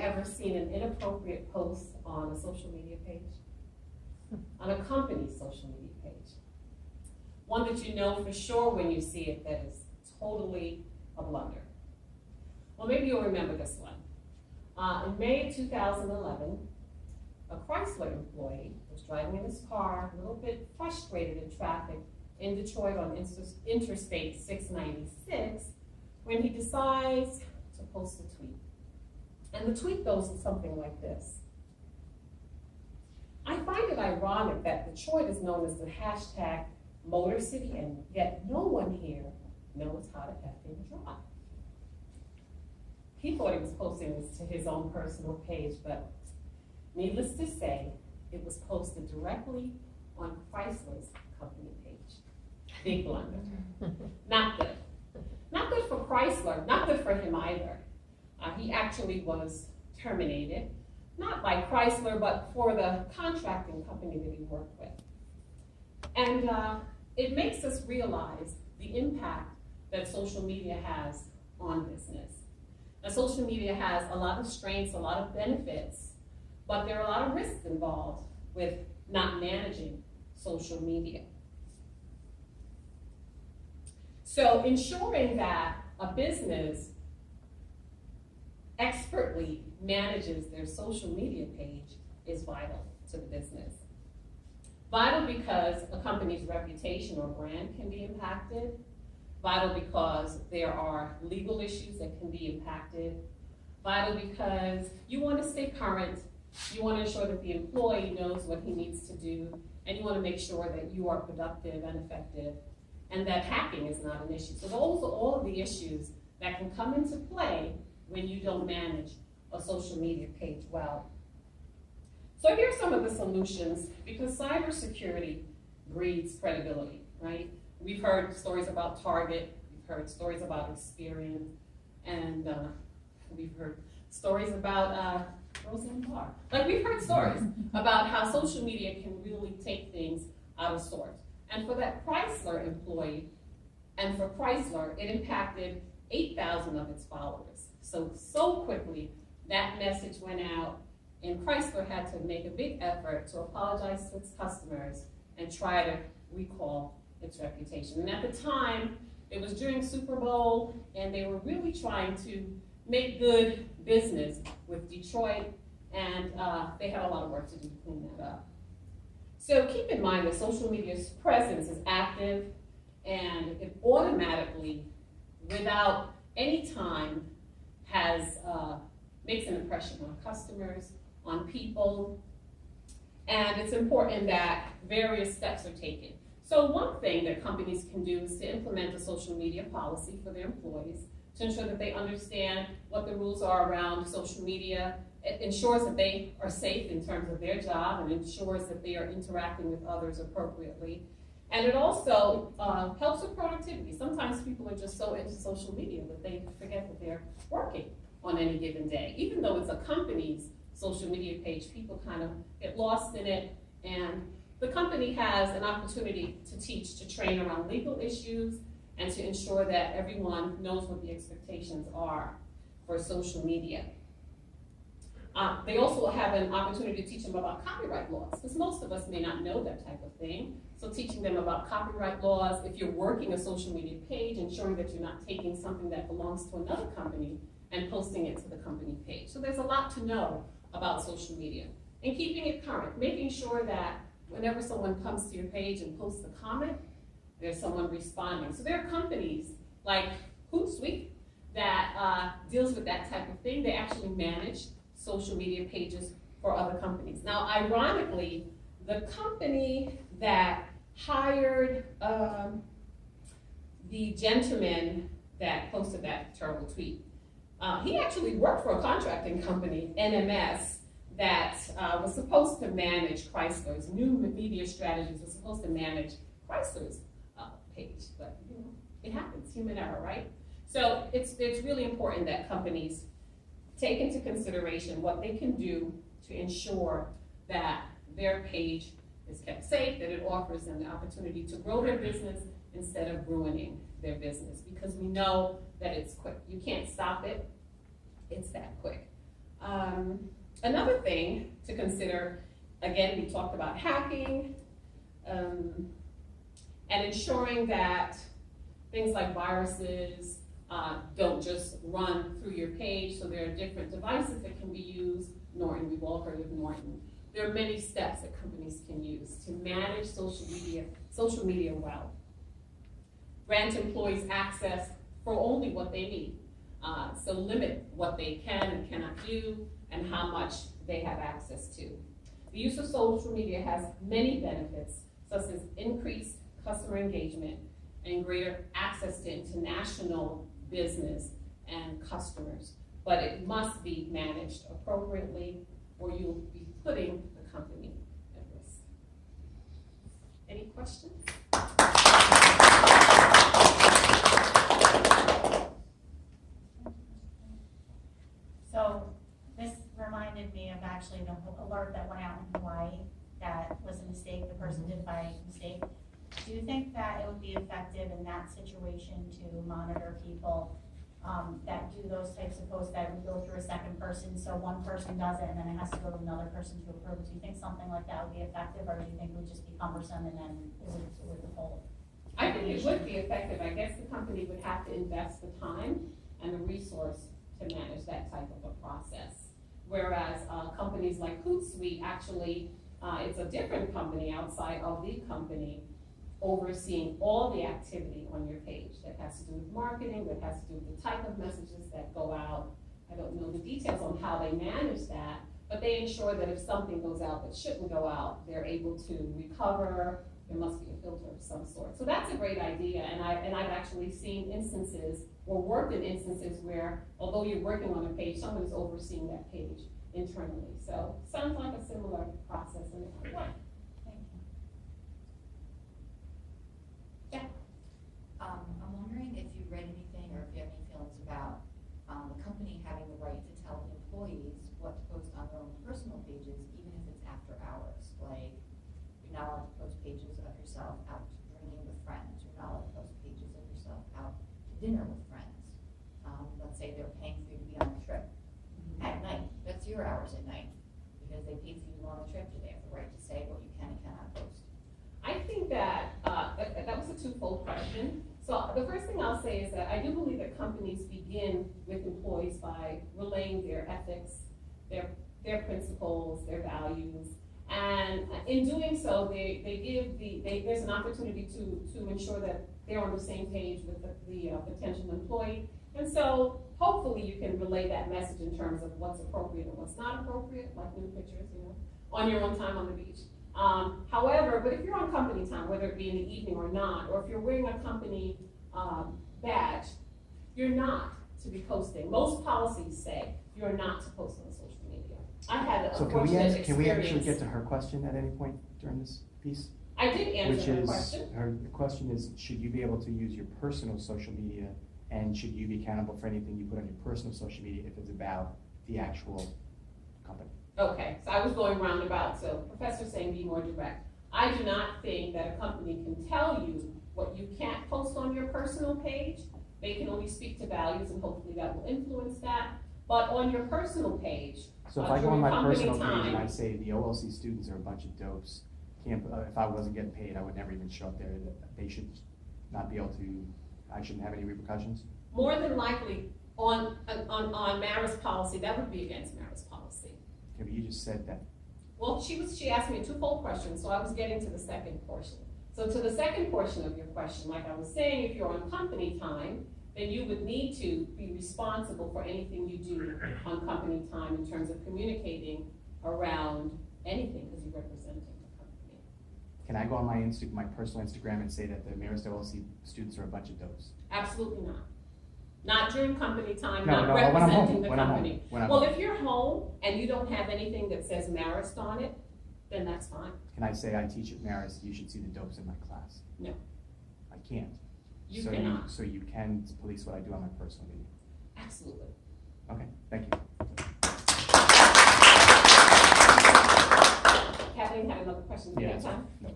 ever seen an inappropriate post on a social media page? On a company's social media page? One that you know for sure when you see it that is totally a blunder. Well, maybe you'll remember this one. In May of 2011, a Chrysler employee was driving in his car, a little bit frustrated in traffic in Detroit on Interstate 696, when he decides to post a tweet. And the tweet goes something like this. I find it ironic that Detroit is known as the hashtag Motor City, and yet no one here knows how to effing drive. He thought he was posting this to his own personal page, but needless to say, it was posted directly on Chrysler's company page. Big blunder. Not good. Not good for Chrysler, not good for him either. He actually was terminated, not by Chrysler, but for the contracting company that he worked with. And it makes us realize the impact that social media has on business. Now, social media has a lot of strengths, a lot of benefits, but there are a lot of risks involved with not managing social media. So ensuring that a business expertly manages their social media page is vital to the business. Vital because a company's reputation or brand can be impacted. Vital because there are legal issues that can be impacted. Vital because you want to stay current, you want to ensure that the employee knows what he needs to do, and you want to make sure that you are productive and effective, and that hacking is not an issue. So those are all of the issues that can come into play when you don't manage a social media page well. So here's some of the solutions, because cybersecurity breeds credibility, right? We've heard stories about Target, we've heard stories about Experian, and we've heard stories about Roseanne Barr. Like, we've heard stories about how social media can really take things out of sort. And for that Chrysler employee, and for Chrysler, it impacted 8,000 of its followers. So quickly, that message went out, and Chrysler had to make a big effort to apologize to its customers and try to recall its reputation. And at the time, it was during Super Bowl, and they were really trying to make good business with Detroit, and they had a lot of work to do to clean that up. So keep in mind that social media's presence is active, and it automatically, without any time, makes an impression on customers, on people, and it's important that various steps are taken. So one thing that companies can do is to implement a social media policy for their employees to ensure that they understand what the rules are around social media. It ensures that they are safe in terms of their job and ensures that they are interacting with others appropriately. And it also helps with productivity. Sometimes people are just so into social media that they forget that they're working on any given day. Even though it's a company's social media page, people kind of get lost in it, and the company has an opportunity to teach, to train around legal issues, and to ensure that everyone knows what the expectations are for social media. They also have an opportunity to teach them about copyright laws, because most of us may not know that type of thing. So teaching them about copyright laws, if you're working a social media page, ensuring that you're not taking something that belongs to another company and posting it to the company page. So there's a lot to know about social media. And keeping it current, making sure that whenever someone comes to your page and posts a comment, there's someone responding. So there are companies like Hootsuite that deals with that type of thing. They actually manage social media pages for other companies. Now, ironically, the company that hired the gentleman that posted that terrible tweet, he actually worked for a contracting company, NMS, that was supposed to manage Chrysler's new media strategies, was supposed to manage Chrysler's page, but you know, it happens, human error, right? So it's really important that companies take into consideration what they can do to ensure that their page is kept safe, that it offers them the opportunity to grow their business instead of ruining their business, because we know that it's quick. You can't stop it. It's that quick. Another thing to consider, again, we talked about hacking, and ensuring that things like viruses don't just run through your page. So there are different devices that can be used. Norton, we've all heard of Norton. There are many steps that companies can use to manage social media well. Grant employees access for only what they need. So limit what they can and cannot do and how much they have access to. The use of social media has many benefits, such as increased customer engagement and greater access to international business and customers. But it must be managed appropriately or you'll be putting the company at risk. Any questions? So this reminded me of actually the alert that went out in Hawaii that was a mistake, the person did it by mistake. Do you think that it would be effective in that situation to monitor people that do those types of posts that would go through a second person, so one person does it and then it has to go to another person to approve it? Do you think something like that would be effective, or do you think it would just be cumbersome and then it would hold? I think it would be effective. I guess the company would have to invest the time and the resource to manage that type of a process. Whereas companies like Hootsuite, actually, it's a different company outside of the company overseeing all the activity on your page that has to do with marketing, that has to do with the type of messages that go out. I don't know the details on how they manage that, but they ensure that if something goes out that shouldn't go out, they're able to recover. There must be a filter of some sort. So that's a great idea, and I've actually seen instances or worked in instances where, although you're working on a page, someone is overseeing that page internally. So sounds like a similar process in that way. I'm wondering if you read anything or if you have any feelings about the company having the right to tell employees what to post on their own personal pages, even if it's after hours. Like, you're not allowed to post pages of yourself out drinking with friends. You're not allowed to post pages of yourself out to dinner with friends. Let's say they're paying for you to be on a trip at night. That's your hours at night because they paid for you to go on the trip. Do they have the right to say what you can and cannot post? I think that that was a twofold question. So the first thing I'll say is that I do believe that companies begin with employees by relaying their ethics, their principles, their values, and in doing so, there's an opportunity to ensure that they're on the same page with the potential employee. And so hopefully you can relay that message in terms of what's appropriate and what's not appropriate, like new pictures, on your own time on the beach. However, but if you're on company time, whether it be in the evening or not, or if you're wearing a company badge, you're not to be posting. Most policies say you're not to post on social media. I had a fortunate experience. Can we actually get to her question at any point during this piece? I did answer her question. Her question is, should you be able to use your personal social media, and should you be accountable for anything you put on your personal social media if it's about the actual company? Okay, so I was going roundabout, so Professor's saying be more direct. I do not think that a company can tell you what you can't post on your personal page. They can only speak to values, and hopefully that will influence that. But on your personal page, so if I go on my personal page and I say the OLC students are a bunch of dopes, if I wasn't getting paid, I would never even show up there. They should not be able to, I shouldn't have any repercussions? More than likely, on Marist policy, that would be against Marist policy. Okay, but you just said that. Well, she asked me a twofold question, so I was getting to the second portion. So to the second portion of your question, like I was saying, if you're on company time, then you would need to be responsible for anything you do on company time in terms of communicating around anything, because you're representing the company. Can I go on my personal Instagram and say that the Marist OLC students are a bunch of dopes? Absolutely not. Not during company time, No, not representing the when company. I'm Well, home. if you're home and you don't have anything that says Marist on it, then that's fine. Can I say I teach at Marist, you should see the dopes in my class? No. I can't. You cannot. So you can police what I do on my personal media? Absolutely. Okay, thank you. Kathleen had another question. Do you have time? No.